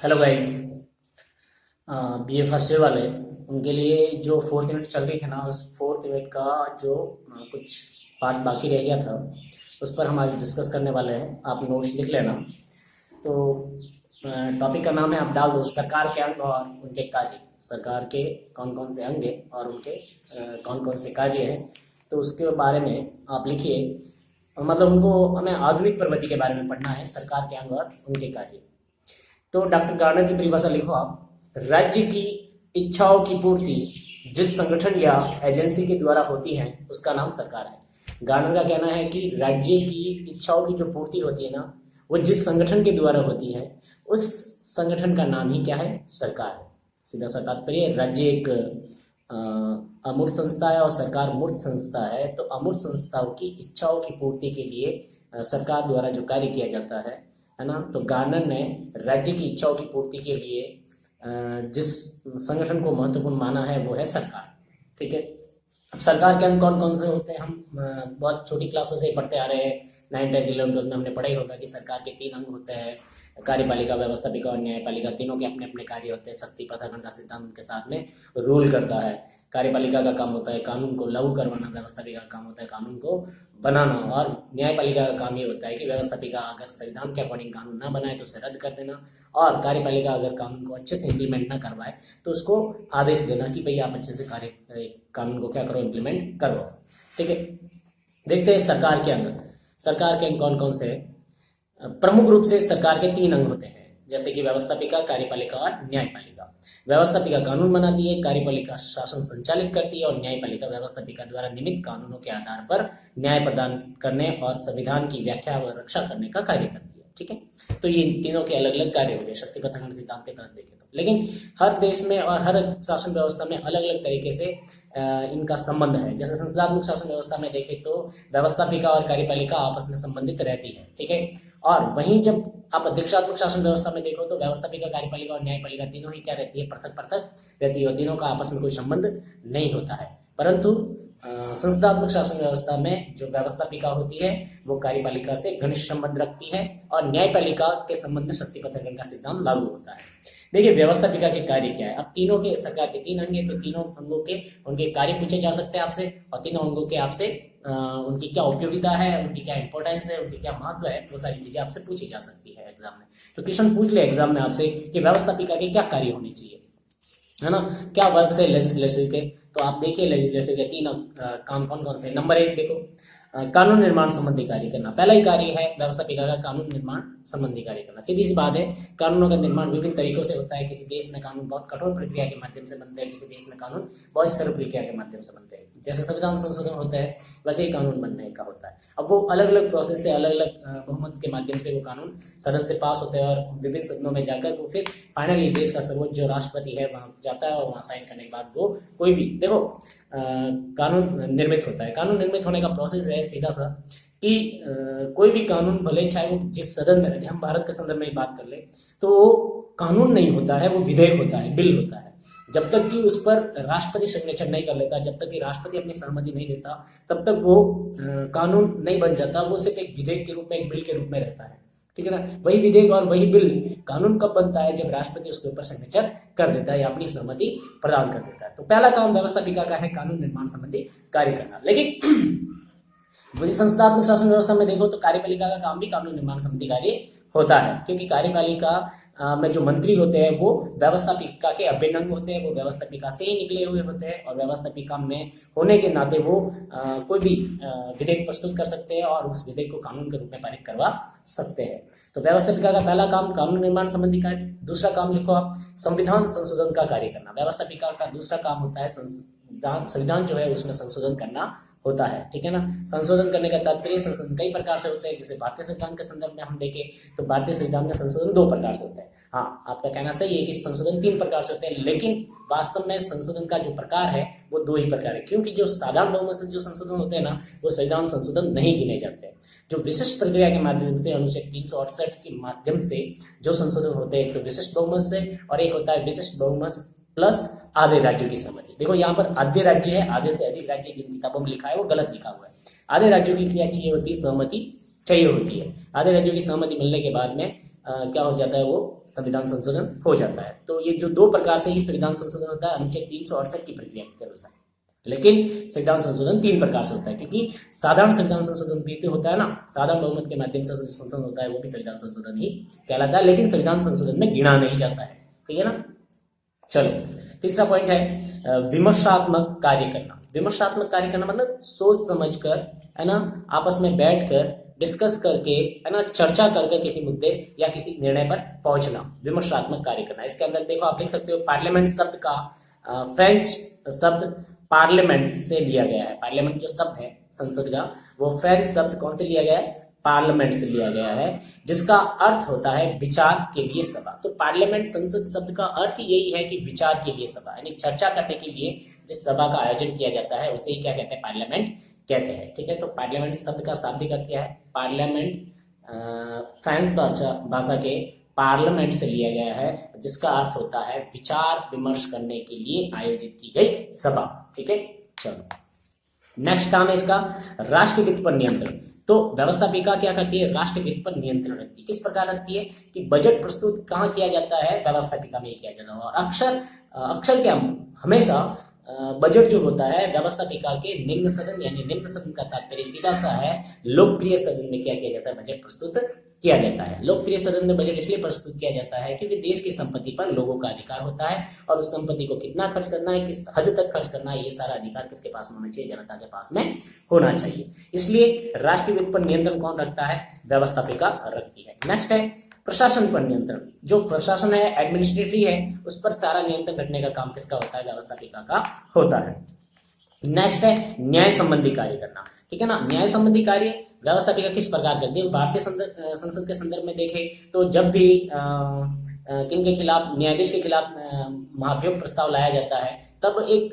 Hello guys. BA first year वाले उनके लिए जो फोर्थ यूनिट चल रही थी ना, उस फोर्थ यूनिट का जो कुछ पार्ट बाकी रह गया था, उस पर हम आज डिस्कस करने वाले हैं। आप नोट्स लिख लेना। तो टॉपिक का नाम है, आप डाल दो, सरकार के अंग और उनके कार्य। सरकार के कौन कौन से अंग हैं और उनके कौन कौन से कार्य हैं, तो उसके बारे में आप लिखिए। मतलब उनको हमें आधुनिक प्रगति के बारे में पढ़ना है, सरकार के अंग और उनके कार्य। तो डॉक्टर गार्डनर की परिभाषा लिखो आप। राज्य की इच्छाओं की पूर्ति जिस संगठन या एजेंसी के द्वारा होती है उसका नाम सरकार है। गार्डनर का कहना है कि राज्य की इच्छाओं की जो पूर्ति होती है ना, वो जिस संगठन के द्वारा होती है उस संगठन का नाम ही क्या है? सरकार है। सीधा सा तात्पर्य, राज्य एक अमूर्त संस्था है और सरकार मूर्त संस्था है। तो अमूर्त संस्थाओं की इच्छाओं की पूर्ति के लिए सरकार द्वारा जो कार्य किया जाता है ना, तो गार्डनर ने राज्य की इच्छाओं की पूर्ति के लिए जिस संगठन को महत्वपूर्ण माना है वो है सरकार। ठीक है। अब सरकार के अंग कौन कौन से होते हैं, हम बहुत छोटी क्लासों से ही पढ़ते आ रहे हैं। 9, 10, 11, 12 में हमने पढ़ा ही होगा कि सरकार के 3 अंग होते हैं, कार्यपालिका, व्यवस्थापिका और न्यायपालिका। तीनों के अपने अपने कार्य होते हैं। शक्ति पथाखंड का सिद्धांत उनके साथ में रूल करता है। कार्यपालिका का काम होता है कानून को लागू करवाना, व्यवस्थापिका का काम होता है कानून को बनाना, और न्यायपालिका का काम ये होता है कि व्यवस्थापिका अगर संविधान के अकॉर्डिंग कानून ना बनाए तो उसे रद्द कर देना, और कार्यपालिका अगर कानून को अच्छे से इम्प्लीमेंट ना करवाए तो उसको आदेश देना कि भाई आप अच्छे से कानून को क्या करो, इम्प्लीमेंट करो। ठीक है। देखते हैं सरकार के अंग। सरकार के अंग कौन कौन से? प्रमुख रूप से सरकार के 3 अंग होते हैं, जैसे कि व्यवस्थापिका, कार्यपालिका और न्यायपालिका। व्यवस्थापिका कानून बनाती है, कार्यपालिका शासन संचालित करती है और न्यायपालिका व्यवस्थापिका द्वारा नियमित कानूनों के आधार पर न्याय प्रदान करने और संविधान की व्याख्या व रक्षा करने का कार्य करती है। ठीक है। तो ये तीनों के अलग अलग कार्य हो गए शक्ति पथाखंड सिद्धांत के तहत देखें तो। लेकिन हर देश में और हर शासन व्यवस्था में अलग अलग तरीके से इनका संबंध है। जैसे संसदात्मक शासन व्यवस्था में देखें तो व्यवस्थापिका और कार्यपालिका आपस में संबंधित रहती है। ठीक है। और वहीं जब आप अध्यक्षात्मक शासन व्यवस्था में देखो तो व्यवस्थापिका, कार्यपालिका और न्यायपालिका तीनों ही क्या रहती है? पृथक पृथक रहती है और तीनों का आपस में कोई संबंध नहीं होता है। परंतु संसदात्मक शासन व्यवस्था में जो व्यवस्थापिका होती है वो कार्यपालिका से घनिष्ठ संबंध रखती है और न्यायपालिका के संबंध में शक्ति पथाखंड का सिद्धांत लागू होता है। देखिए व्यवस्थापिका के कार्य क्या है। अब तीनों के, सरकार के 3 अंग हैं तो तीनों अंगों के उनके कार्य पूछे जा सकते हैं आपसे, और तीनों अंगों के आपसे उनकी क्या उपयोगिता है, उनकी क्या इंपॉर्टेंस है, उनकी क्या महत्व है, वो सारी चीजें आपसे पूछी जा सकती है एग्जाम में। तो क्वेश्चन पूछ ले एग्जाम में आपसे कि व्यवस्थापिका के क्या कार्य होने चाहिए, है ना, क्या वर्क से लेजिस्लेटिव के। तो आप देखिए लेजिस्लेटिव के 3 काम कौन कौन से। नंबर 1 देखो, कानून निर्माण संबंधी कार्य करना। पहला ही कार्य है व्यवस्थापिका का कानून निर्माण संबंधी कार्य करना। सीधी सी बात है, कानूनों का निर्माण विभिन्न तरीकों से होता है। किसी देश में कानून बहुत कठोर प्रक्रिया के माध्यम से बनते हैं, किसी देश में कानून बहुत सरल प्रक्रिया के माध्यम से बनते हैं। जैसे संविधान संशोधन होता है वैसे ही कानून बनने का होता है। अब वो अलग अलग प्रोसेस से, अलग अलग बहुमत के माध्यम से वो कानून सदन से पास होते हैं और विभिन्न सदनों में जाकर वो फिर फाइनली देश का सर्वोच्च जो राष्ट्रपति है वहां जाता है और वहां साइन करने के बाद वो कोई भी देखो कानून निर्मित होता है। कानून निर्मित होने का प्रोसेस है सीधा सा कि कोई भी कानून भले चाहे वो जिस सदन में रखे, हम भारत के संदर्भ में बात कर ले तो वो कानून नहीं होता है, वो विधेयक होता है, बिल होता है। जब तक कि उस पर राष्ट्रपति सिग्नेचर नहीं कर लेता, जब तक कि राष्ट्रपति अपनी सहमति नहीं देता, तब तक वो कानून नहीं बन जाता। वो सिर्फ एक विधेयक के रूप में, एक बिल के रूप में रहता है। ठीक है ना। वही विधेयक और वही बिल कानून कब बनता है? जब राष्ट्रपति उसके ऊपर सिग्नेचर कर देता है या अपनी सहमति प्रदान कर देता है। तो पहला काम व्यवस्थापिका का है कानून निर्माण संबंधी कार्य करना। लेकिन वही संसदात्मक शासन व्यवस्था में देखो तो कार्यपालिका का काम भी कानून निर्माण संबंधी कार्य होता है, क्योंकि कार्यपालिका में जो मंत्री होते हैं वो व्यवस्थापिका के अभिन्न अंग होते हैं, वो व्यवस्थापिका से ही निकले हुए होते हैं और व्यवस्थापिका में होने के नाते वो कोई भी विधेयक प्रस्तुत कर सकते हैं और उस विधेयक को कानून के रूप में पारित करवा सकते हैं। तो व्यवस्थापिका का पहला काम कानून निर्माण संबंधी कार्य। दूसरा काम लिखो आप, संविधान संशोधन का कार्य करना। व्यवस्थापिका का दूसरा काम होता है संविधान जो है उसमें संशोधन करना होता है। ठीक है ना। संशोधन करने का तात्पर्य, संशोधन कई प्रकार से होते हैं। जैसे भारतीय संविधान के संदर्भ में हम देखें तो भारतीय संविधान में संशोधन 2 प्रकार से होता है। हाँ, आपका कहना सही है कि संशोधन 3 प्रकार से होते हैं, लेकिन वास्तव में संशोधन का जो प्रकार है वो 2 ही प्रकार है, क्योंकि जो साधारण बहुमत से जो संशोधन होते हैं ना, वो संविधान संशोधन नहीं गिने जाते। जो विशिष्ट प्रक्रिया के माध्यम से, अनुच्छेद 368 के माध्यम से जो संशोधन होते हैं, तो विशिष्ट बहुमत से, और एक होता है विशिष्ट बहुमत प्लस आधे राज्यों की सहमति। देखो यहाँ पर आधे राज्य है, आधे से अधिक राज्य जिन किताबों में लिखा है वो गलत लिखा हुआ है। आधे राज्यों की क्या चाहिए होती है? सहमति चाहिए होती है। आधे राज्यों की सहमति मिलने के बाद में क्या हो जाता है, वो संविधान संशोधन हो जाता है। तो ये जो 2 प्रकार से ही संविधान संशोधन होता है अनुच्छेद 368 की प्रक्रिया के अनुसार। लेकिन संविधान संशोधन 3 प्रकार से होता है, क्योंकि साधारण संविधान संशोधन भी तो होता है ना, साधारण बहुमत के माध्यम से संशोधन होता है, वो भी संविधान संशोधन ही कहलाता है, लेकिन संविधान संशोधन में गिना नहीं जाता है। ठीक है ना। चलो, तीसरा पॉइंट है विमर्शात्मक कार्य करना। विमर्शात्मक कार्य करना मतलब सोच समझ कर, है ना, आपस में बैठकर डिस्कस करके, है ना, चर्चा करके किसी मुद्दे या किसी निर्णय पर पहुंचना, विमर्शात्मक कार्य करना। इसके अंदर देखो आप लिख सकते हो पार्लियामेंट शब्द का फ्रेंच शब्द पार्लियामेंट से लिया गया है। पार्लियामेंट जो शब्द है संसद का, वो फ्रेंच शब्द कौन से लिया गया है, पार्लियामेंट से लिया गया है, जिसका अर्थ होता है विचार के लिए सभा। तो पार्लियामेंट संसद शब्द का अर्थ यही है कि विचार के लिए सभा, यानी चर्चा करने के लिए जिस सभा का आयोजन किया जाता है उसे ही क्या कहते हैं, पार्लियामेंट कहते हैं। ठीक है। तो पार्लियामेंट शब्द का शाब्दिक अर्थ क्या है, पार्लियामेंट फ्रेंच भाषा के पार्लियामेंट से लिया गया है, जिसका अर्थ होता है विचार विमर्श करने के लिए आयोजित की गई सभा। ठीक है। चलो, नेक्स्ट काम है इसका राष्ट्रहित पर नियंत्रण। तो व्यवस्थापिका क्या करती है, राष्ट्रहित पर नियंत्रण रखती है। किस प्रकार रखती है कि बजट प्रस्तुत कहाँ किया जाता है, व्यवस्थापिका में किया जाता है। और अक्सर क्या, हमेशा बजट जो होता है व्यवस्थापिका के निम्न सदन, यानी निम्न सदन का तात्पर्य सीधा सा है लोकप्रिय सदन में क्या किया जाता है, बजट प्रस्तुत किया जाता है। लोकप्रिय सदन में बजट इसलिए प्रस्तुत किया जाता है क्योंकि देश की संपत्ति पर लोगों का अधिकार होता है, और उस संपत्ति को कितना खर्च करना है, किस हद तक खर्च करना है, ये सारा अधिकार किसके पास होना चाहिए, जनता के पास में होना चाहिए। इसलिए राष्ट्रीय वित्त पर नियंत्रण कौन रखता है, व्यवस्थापिका रखती है। नेक्स्ट है प्रशासन पर नियंत्रण। जो प्रशासन है, एडमिनिस्ट्रेटिव है, उस पर सारा नियंत्रण रखने का काम किसका होता है, व्यवस्थापिका का होता है। नेक्स्ट है न्याय संबंधी कार्य करना। ठीक है ना। न्याय संबंधी कार्य व्यवस्थापिका किस प्रकार करती है, भारतीय संसद के संदर्भ में देखें तो जब भी किन के खिलाफ, न्यायाधीश के खिलाफ महाभियोग प्रस्ताव लाया जाता है, तब एक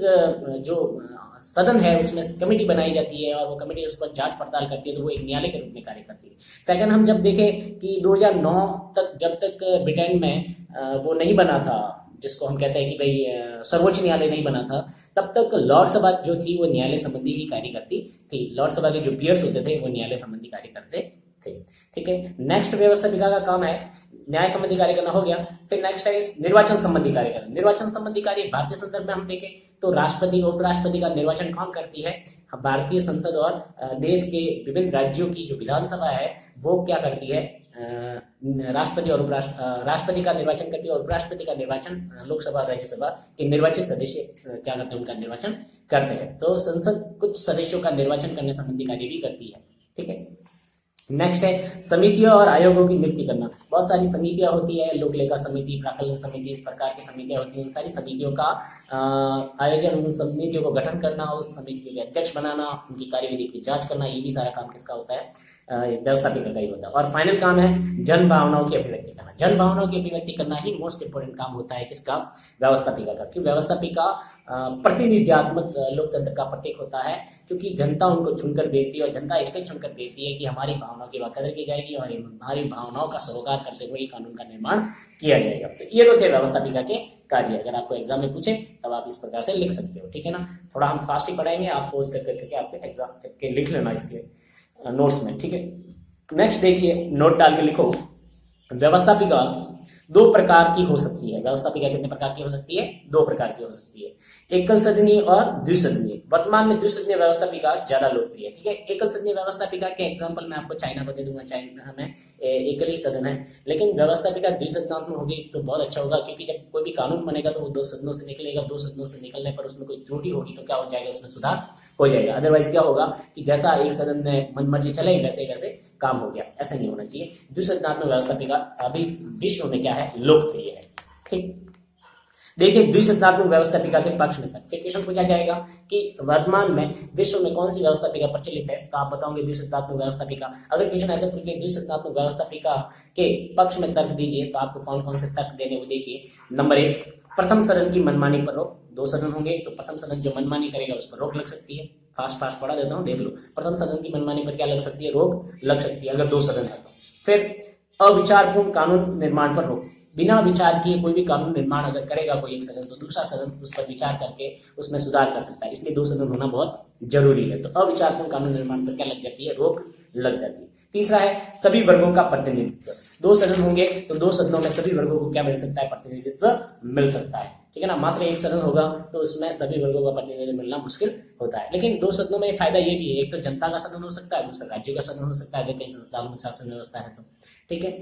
जो सदन है उसमें कमेटी बनाई जाती है, और वो कमेटी उस पर जांच पड़ताल करती है, तो वो एक न्यायालय के रूप में कार्य करती है। सेकंड, हम जब देखें कि 2009 तक, जब तक ब्रिटेन में वो नहीं बना था, जिसको हम कहते हैं कि भाई सर्वोच्च न्यायालय नहीं बना था, तब तक लॉर्ड सभा जो थी वो न्यायालय संबंधी ही कार्य करती थी। लॉर्ड सभा के जो पीयर्स होते थे वो न्यायालय संबंधी कार्य करते थे। ठीक है। नेक्स्ट व्यवस्थापिका का काम है न्याय संबंधी कार्य करना, हो गया। फिर नेक्स्ट है निर्वाचन संबंधी कार्य करना। निर्वाचन संबंधी कार्य भारतीय संदर्भ में हम देखें तो राष्ट्रपति उपराष्ट्रपति का निर्वाचन कौन करती है, भारतीय संसद, और देश के विभिन्न राज्यों की जो विधानसभा है वो क्या करती है, राष्ट्रपति और राष्ट्रपति का निर्वाचन करती है, और उपराष्ट्रपति का निर्वाचन लोकसभा और राज्यसभा के निर्वाचित सदस्य क्या करते हैं, उनका निर्वाचन करते हैं। तो संसद कुछ सदस्यों का निर्वाचन करने संबंधी कार्य भी करती है। ठीक है। नेक्स्ट है समितियों और आयोगों की नियुक्ति करना। बहुत सारी समितियां होती है, लोक लेखा समिति, प्राकलन समिति, इस प्रकार की समितियां होती हैं। इन सारी समितियों का आयोजन, उन समितियों को गठन करना, उस समिति के अध्यक्ष बनाना, उनकी कार्यविधि की जांच करना, ये भी सारा काम किसका होता है, व्यवस्थापिका का ही होता है। और फाइनल काम है जन भावनाओं की अभिव्यक्ति करना। जन भावनाओं की अभिव्यक्ति करना ही मोस्ट इंपोर्टेंट काम होता है किसका, व्यवस्थापिका का। क्योंकि व्यवस्थापिका प्रतिनिधित्वात्मक लोकतंत्र का प्रतीक होता है, क्योंकि जनता उनको चुनकर भेजती है, और जनता इसलिए चुनकर भेजती है कि हमारी भावनाओं की कदर की जाएगी और हमारी भावनाओं का सरोकार करते हुए कानून का निर्माण किया जाएगा। तो ये तो थे व्यवस्थापिका के कार्य। अगर आपको एग्जाम में पूछे तब आप इस प्रकार से लिख सकते हो। ठीक है ना। थोड़ा हम फास्ट ही पढ़ाएंगे, आप पोज करके आपके एग्जाम के लिख लेना इसके नोट्स में। ठीक है। नेक्स्ट देखिए, नोट डाल के लिखो, व्यवस्थापिका 2 प्रकार की हो सकती है। व्यवस्थापिका कितने प्रकार की हो सकती है, 2 प्रकार की हो सकती है, एकल सदनीय और द्विसदनीय। वर्तमान में द्विसदनीय व्यवस्थापिका ज्यादा लोकप्रिय है। ठीक है। एकल सदनीय व्यवस्थापिका के एग्जांपल मैं आपको चाइना को दे दूंगा। चाइना में एकल ही सदन है, लेकिन व्यवस्थापिका द्विसदनात्मक होगी तो बहुत अच्छा होगा, क्योंकि जब कोई भी कानून बनेगा तो वो 2 सदनों से निकलेगा। 2 सदनों से निकलने पर उसमें कोई त्रुटि होगी तो क्या हो जाएगा, उसमें सुधार हो जाएगा। अदरवाइज क्या होगा कि जैसा एक सदन में मनमर्जी चले वैसे वैसे काम हो गया, ऐसा नहीं होना चाहिए। द्विसदनात्मक व्यवस्थापिका अभी विश्व में क्या है, लोकप्रिय है। ठीक। देखिए, द्विसदनात्मक व्यवस्थापिका के पक्ष में फिर क्वेश्चन पूछा जाएगा कि वर्तमान में विश्व में कौन सी व्यवस्थापिका प्रचलित है, तो आप बताओगे द्विसदनात्मक व्यवस्थापिका। अगर क्वेश्चन ऐसे पूछ ले द्विसदनात्मक व्यवस्थापिका के पक्ष में तर्क दीजिए, तो आपको कौन कौन से तर्क देने वो देखिए। नंबर 1, प्रथम सदन की मनमानी पर रोक। 2 सदन होंगे तो प्रथम सदन जो मनमानी करेगा उस पर रोक लग सकती है। फास्ट पढ़ा देता हूँ, देख लो। प्रथम सदन की मनमानी पर क्या लग सकती है, रोक लग सकती है अगर 2 सदन है तो। फिर अविचारपूर्ण कानून निर्माण पर रोक। बिना विचार किए कोई भी कानून निर्माण अगर करेगा कोई एक सदन, तो दूसरा सदन उस पर विचार करके उसमें सुधार कर सकता है, इसलिए 2 सदन होना बहुत जरूरी है। तो अविचारपूर्ण कानून निर्माण पर क्या लग जाती है, रोक लग जाती है। तीसरा है सभी वर्गों का प्रतिनिधित्व। 2 सदन होंगे तो 2 सदनों में सभी वर्गों को क्या मिल सकता है, प्रतिनिधित्व मिल सकता है, ठीक है ना। मात्र एक सदन होगा तो उसमें सभी वर्गों का प्रतिनिधित्व मिलना मुश्किल होता है। लेकिन 2 सदनों में फायदा ये भी है, एक तो जनता का सदन हो सकता है, दूसरा राज्यों का सदन हो सकता है, अगर कई संस्थाओं में शासन व्यवस्था है तो, ठीक है।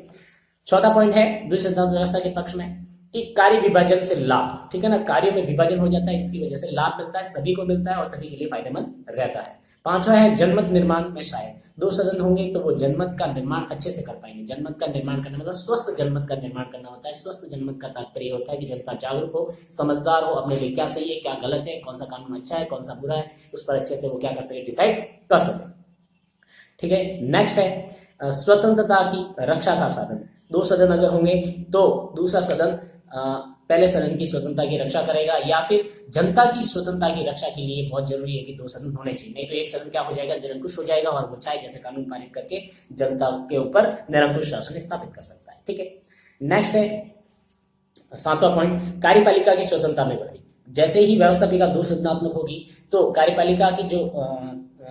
चौथा पॉइंट है द्विसदन व्यवस्था के पक्ष में कि कार्य विभाजन से लाभ, ठीक है ना, कार्यों में विभाजन हो जाता है, इसकी वजह से लाभ मिलता है, सभी को मिलता है और सभी के लिए फायदेमंद रहता है। पांचवा है जनमत निर्माण में सहायक। 2 सदन होंगे तो वो जनमत का निर्माण अच्छे से कर पाएंगे। जनमत का निर्माण करना मतलब स्वस्थ जनमत का निर्माण करना होता है। स्वस्थ जनमत का तात्पर्य होता है कि जनता जागरूक हो, समझदार हो, अपने लिए क्या सही है क्या गलत है, कौन सा कानून अच्छा है कौन सा बुरा है, उस पर अच्छे से वो क्या कर सके, डिसाइड कर सके, ठीक है। नेक्स्ट है स्वतंत्रता की रक्षा का साधन। 2 सदन अगर होंगे तो दूसरा सदन पहले सदन की स्वतंत्रता की रक्षा करेगा, या फिर जनता की स्वतंत्रता की रक्षा के लिए बहुत जरूरी है कि 2 सदन होने चाहिए, नहीं तो एक सदन क्या हो जाएगा, निरंकुश हो जाएगा और वो चाहे जैसे कानून पारित करके जनता के ऊपर निरंकुश शासन स्थापित कर सकता है, ठीक है। नेक्स्ट है 7वां पॉइंट कार्यपालिका की स्वतंत्रता में वृद्धि। जैसे ही व्यवस्थापिका 2 सदनात्मक होगी तो कार्यपालिका की जो